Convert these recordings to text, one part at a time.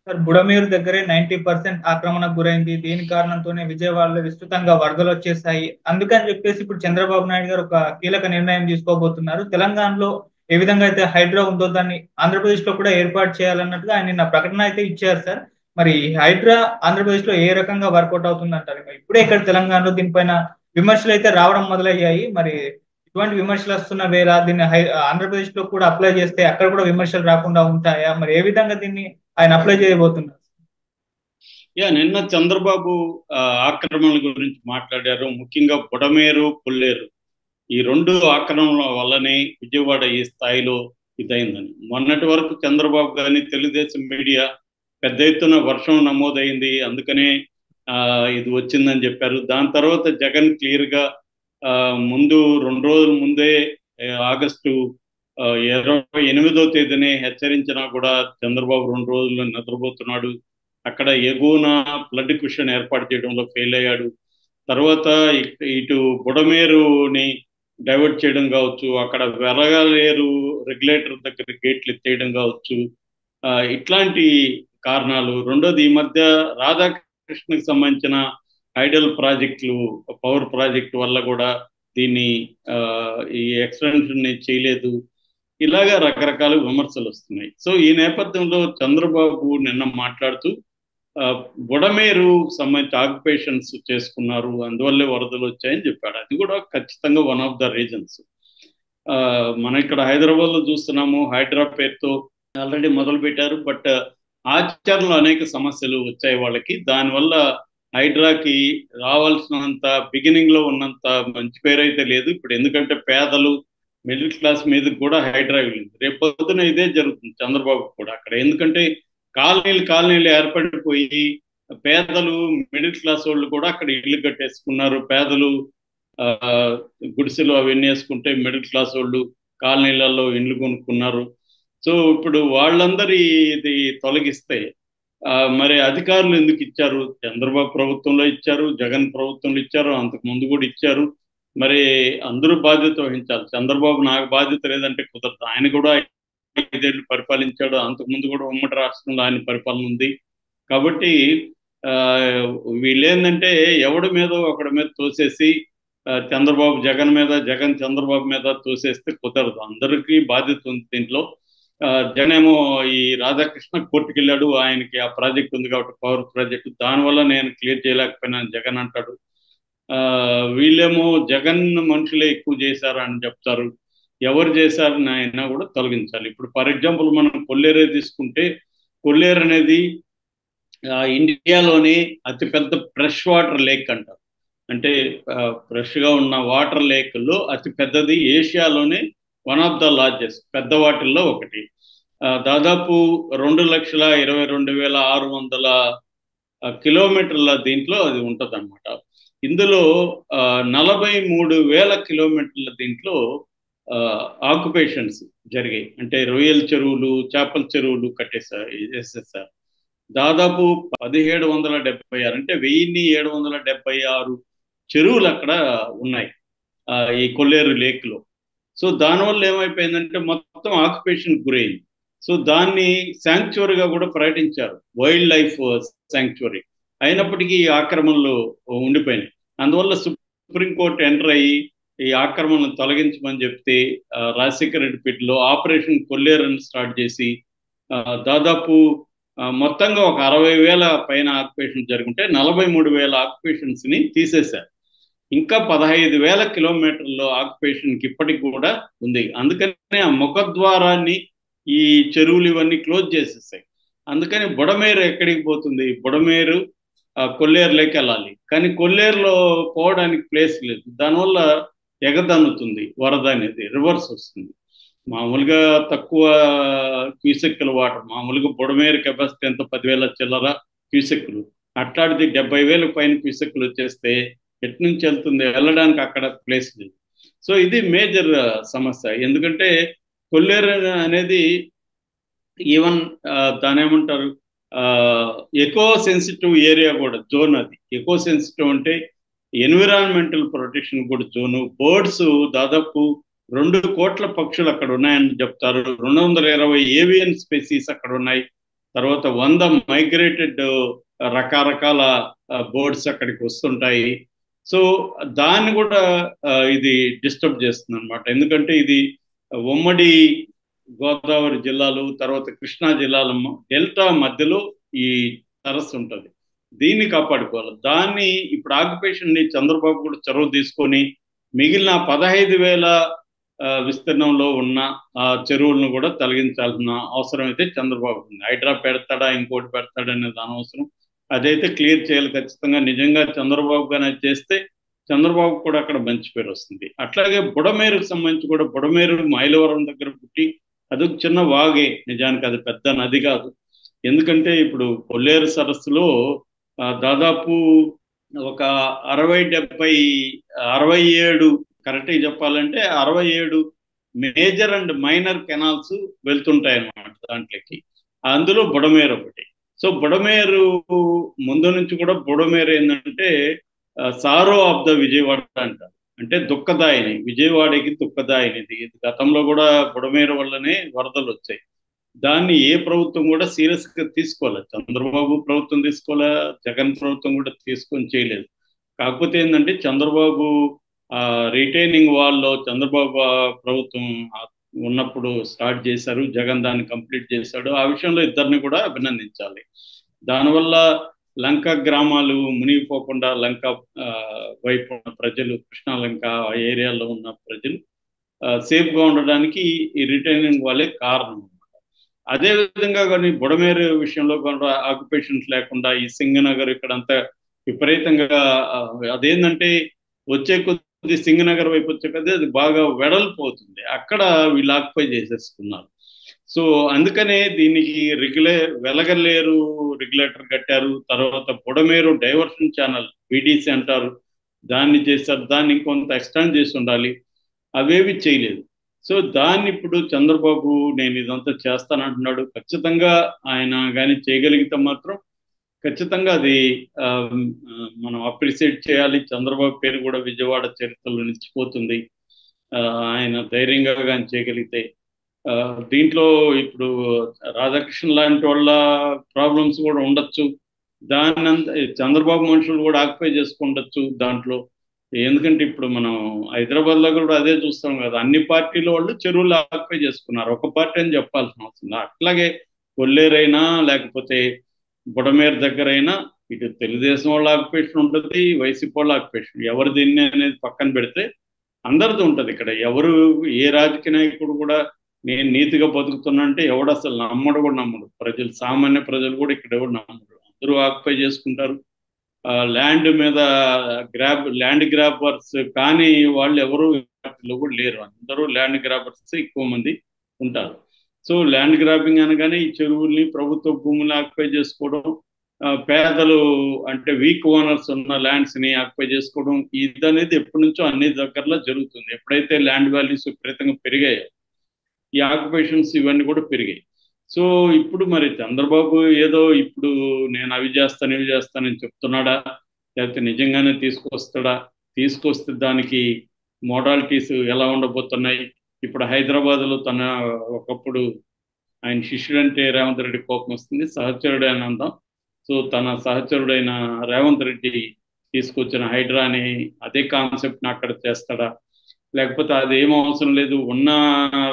Sir Budameru దగ్గరే 90% ఆక్రమణకు గురైంది. దీని కారణంతోనే విజయవాడలో విస్తృతంగా వరదలు వచ్చేసాయి. అందుకని చెప్పేసి ఇప్పుడు చంద్రబాబు నాయుడు గారు ఒక కీలక నిర్ణయం తీసుకోబోతున్నారు. తెలంగాణలో ఏ విధంగా అయితే హైడ్రా ఉందో దాన్ని ఆంధ్రప్రదేశ్ లో కూడా ఏర్పాటు చేయాలన్నట్టుగా ఆయన నిన్న ప్రకటన అయితే ఇచ్చారు సార్. మరి ఈ హైడ్రా ఆంధ్రప్రదేశ్ లో ఏ రకంగా వర్కౌట్ అవుతుంది అంటారు? ఇప్పుడే ఇక్కడ తెలంగాణలో దీనిపైన విమర్శలు అయితే రావడం మొదలయ్యాయి. మరి ఇటువంటి విమర్శలు వస్తున్న వేళ దీన్ని ఆంధ్రప్రదేశ్ లో కూడా అప్లై చేస్తే అక్కడ కూడా విమర్శలు రాకుండా ఉంటాయా? మరి ఏ విధంగా దీన్ని ఆయన అప్లై చేయబోతున్నారు? నిన్న చంద్రబాబు ఆక్రమణల గురించి మాట్లాడారు. ముఖ్యంగా బుడమేరు, కొల్లేరు ఈ రెండు ఆక్రమణల వల్లనే విజయవాడ ఈ స్థాయిలో ఇదైందని. మొన్నటి వరకు చంద్రబాబు గారిని తెలుగుదేశం మీడియా పెద్ద ఎత్తున వర్షం నమోదైంది, అందుకనే ఇది వచ్చిందని చెప్పారు. దాని తర్వాత జగన్ క్లియర్గా ముందు 2 రోజుల ముందే ఆగస్టు 28వ తేదీనే హెచ్చరించినా కూడా చంద్రబాబు 2 రోజులు నిద్రపోతున్నాడు. అక్కడ ఎగువన ఫ్లడ్ క్విషన్ ఏర్పాటు చేయడంలో ఫెయిల్ అయ్యాడు. తర్వాత ఇటు బుడమేరుని డైవర్ట్ చేయడం కావచ్చు, అక్కడ వెలగలేరు రెగ్యులేటర్ దగ్గర గేట్లు ఎత్తేయడం కావచ్చు, ఇట్లాంటి కారణాలు. రెండోది, ఈ మధ్య రాధాకృష్ణకి సంబంధించిన ఐడల్ ప్రాజెక్టులు, పవర్ ప్రాజెక్టు వల్ల కూడా దీన్ని ఈ ఎక్స్టెన్షన్ చేయలేదు. ఇలాగా రకరకాల విమర్శలు వస్తున్నాయి. సో ఈ నేపథ్యంలో చంద్రబాబు నిన్న మాట్లాడుతూ బుడమేరు సంబంధించి ఆక్యుపేషన్స్ చేసుకున్నారు, అందువల్లే వరదలు వచ్చాయని చెప్పాడు. అది కూడా ఖచ్చితంగా వన్ ఆఫ్ ద రీజన్స్. మనం ఇక్కడ హైదరాబాద్లో చూస్తున్నాము, హైడ్రా పేరుతో ఆల్రెడీ మొదలు పెట్టారు. బట్ ఆచరణలో అనేక సమస్యలు వచ్చాయి వాళ్ళకి. దానివల్ల హైడ్రాకి రావాల్సినంత బిగినింగ్ లో ఉన్నంత మంచి పేరు అయితే లేదు ఇప్పుడు. ఎందుకంటే పేదలు, మిడిల్ క్లాస్ మీద కూడా హైడ్రా వెళ్ళింది. రేపు పొద్దున ఇదే జరుగుతుంది చంద్రబాబు కూడా అక్కడ. ఎందుకంటే కాలనీలు ఏర్పడిపోయి పేదలు, మిడిల్ క్లాస్ వాళ్ళు కూడా అక్కడ ఇల్లు కట్టేసుకున్నారు. పేదలు గుడిసెలు అవన్నీ వేసుకుంటే మిడిల్ క్లాస్ వాళ్ళు కాలనీలలో ఇండ్లు కొనుక్కున్నారు. సో ఇప్పుడు వాళ్ళందరి ఇది తొలగిస్తే మరి అధికారులు ఎందుకు ఇచ్చారు? చంద్రబాబు ప్రభుత్వంలో ఇచ్చారు, జగన్ ప్రభుత్వంలో ఇచ్చారు, అంతకు ముందు కూడా ఇచ్చారు. మరి అందరూ బాధ్యత వహించాలి. చంద్రబాబు నాకు బాధ్యత లేదంటే కుదరదు. ఆయన కూడా 5 ఏళ్ళు పరిపాలించాడు, అంతకుముందు కూడా ఉమ్మడి రాష్ట్రంలో ఆయన పరిపాలన ఉంది. కాబట్టి వీళ్ళేందంటే ఎవడి మీద ఒకడి మీద తోసేసి చంద్రబాబు జగన్ మీద, జగన్ చంద్రబాబు మీద తోసేస్తే కుదరదు. అందరికీ బాధ్యత ఉంది దీంట్లో. జగన్ ఏమో ఈ రాధాకృష్ణ కోర్టుకు వెళ్ళాడు, ఆయనకి ఆ ప్రాజెక్ట్ ఉంది కాబట్టి పవర్ ప్రాజెక్ట్, దానివల్ల నేను క్లియర్ చేయలేకపోయినా జగన్ అంటాడు. వీళ్ళేమో జగన్ మనుషులే ఎక్కువ చేశారు అని చెప్తారు. ఎవరు చేశారని అయినా కూడా తొలగించాలి. ఇప్పుడు ఫర్ ఎగ్జాంపుల్ మనం కొల్లేరే తీసుకుంటే, కొల్లేరు అనేది ఇండియాలోని అతిపెద్ద ఫ్రెష్ వాటర్ లేక్ అంటారు. అంటే ఫ్రెష్గా ఉన్న వాటర్ లేక్లో అతి పెద్దది, ఏషియాలోనే వన్ ఆఫ్ ద లార్జెస్ట్, పెద్ద వాటిల్లో ఒకటి. దాదాపు 2,22,600 కిలోమీటర్ల దీంట్లో అది ఉంటుంది అనమాట. ఇందులో 43,000 కిలోమీటర్ల దీంట్లో ఆక్యుపేషన్స్ జరిగాయి. అంటే రొయ్యల చెరువులు, చేపల చెరువులు వేసేసారు. దాదాపు 1776, అంటే 1,776 చెరువులు అక్కడ ఉన్నాయి ఈ కొల్లేరు లేక్లో. సో దానివల్ల ఏమైపోయిందంటే మొత్తం ఆక్యుపేషన్ గురైంది. సో దాన్ని శాంక్చురీగా కూడా ప్రకటించారు, వైల్డ్ లైఫ్ శాంక్చురీ. అయినప్పటికీ ఈ ఆక్రమణలు ఉండిపోయినాయి. అందువల్ల సుప్రీంకోర్టు ఎంటర్ అయ్యి ఈ ఆక్రమణను తొలగించమని చెప్తే రాజశేఖర రెడ్డి పీరియడ్లో ఆపరేషన్ కొల్లేరుని స్టార్ట్ చేసి దాదాపు మొత్తంగా ఒక 60,000 పైన ఆక్యుపేషన్ జరుగుంటే 43,000 ఆక్యుపేషన్స్ని తీసేశారు. ఇంకా 15,000 కిలోమీటర్ల ఆక్యుపేషన్కి ఇప్పటికి కూడా ఉంది. అందుకని ఆ ముఖద్వారాన్ని ఈ చెరువులు ఇవన్నీ క్లోజ్ చేసేసాయి. అందుకని బుడమేరు ఎక్కడికి పోతుంది? బుడమేరు కొల్లేరులోకి వెళ్ళాలి, కానీ కొల్లేరులో పోవడానికి ప్లేస్ లేదు. దానివల్ల ఎగదన్నుతుంది వరద అనేది, రివర్స్ వస్తుంది. మామూలుగా తక్కువ క్యూసెక్కుల వాటర్, మామూలుగా బుడమేరు కెపాసిటీ ఎంత 10,000 చిల్లర క్యూసెక్కులు, అట్లాంటిది 70,000 పైన క్యూసెక్కులు వచ్చేస్తే ఎటు నుంచి వెళ్తుంది? వెళ్ళడానికి అక్కడ ప్లేస్ లేదు. సో ఇది మేజర్ సమస్య. ఎందుకంటే కొల్లేరు అనేది ఈవెన్ దాని ఏమంటారు, ఎకో సెన్సిటివ్ ఏరియా కూడా జోన్. అది ఎకో సెన్సిటివ్ అంటే ఎన్విరాన్మెంటల్ ప్రొటెక్షన్ కూడా జోను. బర్డ్స్ దాదాపు 2 కోట్ల పక్షులు అక్కడ ఉన్నాయని చెప్తారు. 220 ఏవియన్ స్పెసీస్ అక్కడ ఉన్నాయి. తర్వాత 100 మైగ్రేటెడ్ రకరకాల బోర్డ్స్ అక్కడికి వస్తుంటాయి. సో దాన్ని కూడా ఇది డిస్టర్బ్ చేస్తుంది అనమాట. ఎందుకంటే ఇది ఉమ్మడి గోదావరి జిల్లాలు, తర్వాత కృష్ణా జిల్లాల డెల్టా మధ్యలో ఈ సరస్సు ఉంటుంది. దీన్ని కాపాడుకోవాలి. దాన్ని ఇప్పుడు ఆక్యుపేషన్ని చంద్రబాబు కూడా చొరవ తీసుకొని మిగిలిన 15,000 విస్తీర్ణంలో ఉన్న చెరువులను కూడా తొలగించాల్సిన అవసరం అయితే చంద్రబాబు ఉంది. హైడ్రా పెడతాడా, ఇంకోటి పెడతాడా అనేది అనవసరం. అదైతే క్లియర్ చేయాలి ఖచ్చితంగా. నిజంగా చంద్రబాబు గానే చేస్తే చంద్రబాబు కూడా అక్కడ మంచి పేరు వస్తుంది. అట్లాగే బుడమేరుకు సంబంధించి కూడా, బుడమేరు మైలవరం దగ్గర పుట్టి అది చిన్న వాగే, నిజానికి అది పెద్ద నది కాదు. ఎందుకంటే ఇప్పుడు కొల్లేరు సరస్సులో దాదాపు ఒక 67 కరెక్ట్గా చెప్పాలంటే 67 మేజర్ అండ్ మైనర్ కెనాల్స్ వెళ్తుంటాయి అన్నమాట దాంట్లోకి. అందులో బుడమేరు ఒకటి. సో బుడమేరు ముందు నుంచి కూడా బుడమేరు ఏంటంటే సారో ఆఫ్ ద విజయవాడ అంటారు. అంటే దుఃఖదాయిని, విజయవాడకి దుఃఖదాయినిది. గతంలో కూడా బుడమేరు వల్లనే వరదలు వచ్చాయి. దాన్ని ఏ ప్రభుత్వం కూడా సీరియస్ గా తీసుకోవాలి. చంద్రబాబు ప్రభుత్వం తీసుకోలే, జగన్ ప్రభుత్వం కూడా తీసుకొని చేయలేదు. కాకపోతే ఏంటంటే చంద్రబాబు రిటైనింగ్ వాల్లో చంద్రబాబు ప్రభుత్వం ఉన్నప్పుడు స్టార్ట్ చేశారు, జగన్ దాన్ని కంప్లీట్ చేశాడు. ఆ విషయంలో ఇద్దరిని కూడా అభినందించాలి. దానివల్ల లంక గ్రామాలు మునిగిపోకుండా లంక వైపు ఉన్న ప్రజలు, కృష్ణా లంక ఏరియాలో ఉన్న ప్రజలు సేఫ్గా ఉండడానికి ఈ రిటైనింగ్ వాళ్ళే కారణం. అదే విధంగా కానీ బుడమేరు విషయంలో కూడా ఆక్యుపేషన్స్ లేకుండా ఈ సింగనగర్ ఇక్కడంతా విపరీతంగా అదేంటంటే వచ్చే కొద్ది సింగనగర్ వైపు వచ్చే కొద్ది అది బాగా వెడల్పోతుంది. అక్కడ వీళ్ళు ఆక్యుపై చేసేసుకున్నారు. సో అందుకనే దీనికి వెలగలేరు రెగ్యులేటర్ కట్టారు. తర్వాత బుడమేరు డైవర్షన్ ఛానల్ బీడీసీ అంటారు, దాన్ని చేశారు. దాన్ని ఇంకొంత ఎక్స్టెండ్ చేసి ఉండాలి, అవేవి చేయలేదు. సో దాన్ని ఇప్పుడు చంద్రబాబు నేను ఇదంతా చేస్తానంటున్నాడు. ఖచ్చితంగా ఆయన కానీ చేయగలిగితే మాత్రం ఖచ్చితంగా అది మనం అప్రిషియేట్ చేయాలి. చంద్రబాబు పేరు కూడా విజయవాడ చరిత్రలో నిలిచిపోతుంది ఆయన ధైర్యంగా కానీ చేయగలిగితే. దీంట్లో ఇప్పుడు రాధాకృష్ణ లాంటి వాళ్ళ ప్రాబ్లమ్స్ కూడా ఉండొచ్చు. దాన్నంతా చంద్రబాబు మనుషులు కూడా ఆక్యుపై చేసుకుండొచ్చు దాంట్లో. ఎందుకంటే ఇప్పుడు మనం హైదరాబాద్లో కూడా అదే చూస్తాం కదా, అన్ని పార్టీల వాళ్ళు చెరువులు ఆక్యుపై చేసుకున్నారు. ఒక పార్టీ అని చెప్పాల్సిన అవసరం. అట్లాగే కొల్లేరైనా లేకపోతే బుడమేరు దగ్గరైనా ఇటు తెలుగుదేశం వాళ్ళ ఆక్యుపేషన్ ఉంటుంది, వైసీపీ వాళ్ళ ఆక్యుపేషన్. ఎవరు దీన్ని అనేది పక్కన పెడితే అందరిది ఉంటుంది. ఇక్కడ ఎవరు ఏ రాజకీయ నాయకుడు కూడా నేను నీతిగా బతుకుతున్నా అంటే ఎవడు అసలు నమ్మడు కూడా నమ్మడు. ప్రజలు, సామాన్య ప్రజలు కూడా ఇక్కడ ఎవరు నమ్మడు. అందరూ ఆక్యుపై చేసుకుంటారు. ల్యాండ్ మీద ల్యాండ్ గ్రాబర్స్ కానీ వాళ్ళు ఎవరు కూడా లేరు. అందరూ ల్యాండ్ గ్రాబర్స్ ఎక్కువ మంది ఉంటారు. సో ల్యాండ్ గ్రాబింగ్ అనగానే ఈ చెరువుల్ని, ప్రభుత్వ భూముల్ని ఆక్యుపై చేసుకోవడం, పేదలు అంటే వీక్ ఓనర్స్ ఉన్న ల్యాండ్స్ని ఆక్యుపై చేసుకోవడం, ఇది అనేది ఎప్పటి నుంచో అన్ని దగ్గరలో జరుగుతుంది. ఎప్పుడైతే ల్యాండ్ వాల్యూస్ విపరీతంగా పెరిగాయో ఈ ఆక్యుపేషన్స్ ఇవన్నీ కూడా పెరిగాయి. సో ఇప్పుడు మరి చంద్రబాబు ఏదో ఇప్పుడు నేను అవి చేస్తాను ఇవి చేస్తానని చెప్తున్నాడా, లేకపోతే నిజంగానే తీసుకొస్తాడా? తీసుకొస్తే దానికి మోడాలిటీస్ ఎలా ఉండబోతున్నాయి? ఇప్పుడు హైదరాబాద్లో ఒకప్పుడు ఆయన శిష్యుడంటే రేవంత్ రెడ్డి కోపం వస్తుంది, సహచరుడు అని అందాం. సో తన సహచరుడైన రేవంత్ రెడ్డి తీసుకొచ్చిన హైడ్రా అని అదే కాన్సెప్ట్ని అక్కడ చేస్తాడా, లేకపోతే అది ఏం అవసరం లేదు ఉన్న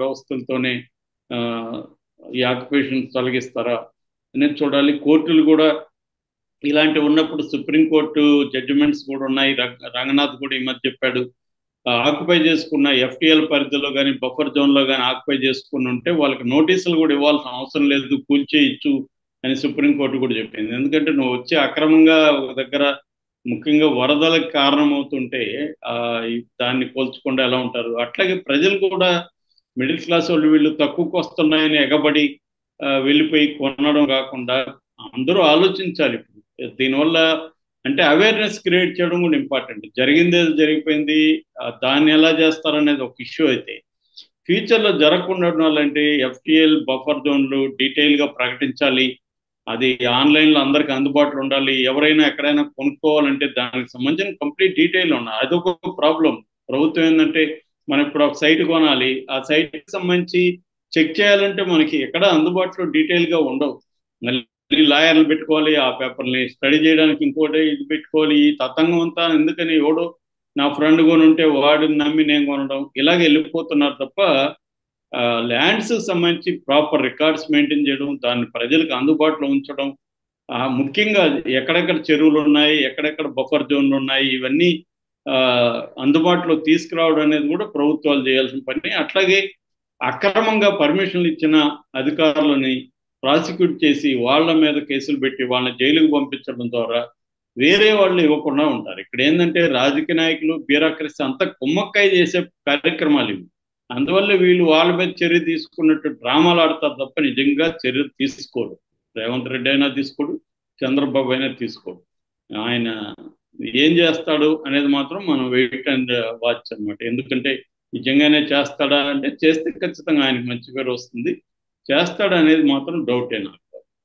వ్యవస్థలతోనే ఈ ఆక్యుపేషన్ తొలగిస్తారా అనేది చూడాలి. కోర్టులు కూడా ఇలాంటివి ఉన్నప్పుడు సుప్రీంకోర్టు జడ్జిమెంట్స్ కూడా ఉన్నాయి. రంగనాథ్ కూడా ఈ మధ్య చెప్పాడు, ఆక్యుపై చేసుకున్న ఎఫ్టీఎల్ పరిధిలో కానీ బఫర్ జోన్లో కానీ ఆక్యుపై చేసుకుని ఉంటే వాళ్ళకి నోటీసులు కూడా ఇవ్వాల్సిన అవసరం లేదు, కూల్చేయచ్చు అని సుప్రీంకోర్టు కూడా చెప్పింది. ఎందుకంటే నువ్వు వచ్చి అక్రమంగా ఒక దగ్గర ముఖ్యంగా వరదలకు కారణమవుతుంటే దాన్ని కోల్చకుండా ఎలా ఉంటారు? అట్లాగే ప్రజలు కూడా మిడిల్ క్లాస్ వాళ్ళు వీళ్ళు తక్కువకు వస్తున్నాయని ఎగబడి వెళ్ళిపోయి కొనడం కాకుండా అందరూ ఆలోచించాలి. దీనివల్ల అంటే అవేర్నెస్ క్రియేట్ చేయడం కూడా ఇంపార్టెంట్. జరిగింది ఏదో జరిగిపోయింది, దాన్ని ఎలా చేస్తారనేది ఒక ఇష్యూ అయితే ఫ్యూచర్లో జరగకుండా ఉండాలంటే ఎఫ్టీఎల్ బఫర్ జోన్లు డీటెయిల్గా ప్రకటించాలి. అది ఆన్లైన్లో అందరికీ అందుబాటులో ఉండాలి. ఎవరైనా ఎక్కడైనా కొనుక్కోవాలంటే దానికి సంబంధించిన కంప్లీట్ డీటెయిల్ ఉండాలి. అదొక ప్రాబ్లం. ప్రభుత్వం ఏంటంటే మనం ఇప్పుడు ఒక సైట్ కొనాలి, ఆ సైట్కి సంబంధించి చెక్ చేయాలంటే మనకి ఎక్కడ అందుబాటులో డీటెయిల్గా ఉండవు. మళ్ళీ లాయర్లు పెట్టుకోవాలి, ఆ పేపర్ని స్టడీ చేయడానికి ఇంకోటి ఇది పెట్టుకోవాలి. ఈ తతంగం అంతా ఎందుకని ఎవడో నా ఫ్రెండ్ కొని ఉంటే వాడిని నమ్మి నేను కొనడం ఇలాగే వెళ్ళిపోతున్నారు తప్ప ల్యాండ్స్ సంబంధించి ప్రాపర్ రికార్డ్స్ మెయింటైన్ చేయడం, దాన్ని ప్రజలకు అందుబాటులో ఉంచడం, ముఖ్యంగా ఎక్కడెక్కడ చెరువులు ఉన్నాయి, ఎక్కడెక్కడ బఫర్ జోన్లు ఉన్నాయి, ఇవన్నీ అందుబాటులో తీసుకురావడం అనేది కూడా ప్రభుత్వాలు చేయాల్సిన పని. అట్లాగే అక్రమంగా పర్మిషన్లు ఇచ్చిన అధికారులని ప్రాసిక్యూట్ చేసి వాళ్ళ మీద కేసులు పెట్టి వాళ్ళని జైలుకు పంపించడం ద్వారా వేరే వాళ్ళు ఇవ్వకుండా ఉంటారు. ఇక్కడ ఏంటంటే రాజకీయ నాయకులు బ్యూరోక్రసీ అంతా కుమ్మక్కాయ చేసే కార్యక్రమాలు ఇవి. అందువల్ల వీళ్ళు వాళ్ళ మీద చర్య తీసుకున్నట్టు డ్రామాలు ఆడతారు తప్ప నిజంగా చర్య తీసుకోడు. రేవంత్ రెడ్డి అయినా తీసుకోడు, చంద్రబాబు అయినా తీసుకోడు. ఆయన ఏం చేస్తాడు అనేది మాత్రం మనం వెయిట్ అండ్ వాచ్ అనమాట. ఎందుకంటే నిజంగానే చేస్తాడా అంటే చేస్తే ఖచ్చితంగా ఆయనకు మంచి పేరు వస్తుంది. చేస్తాడా అనేది మాత్రం డౌటే నాకు.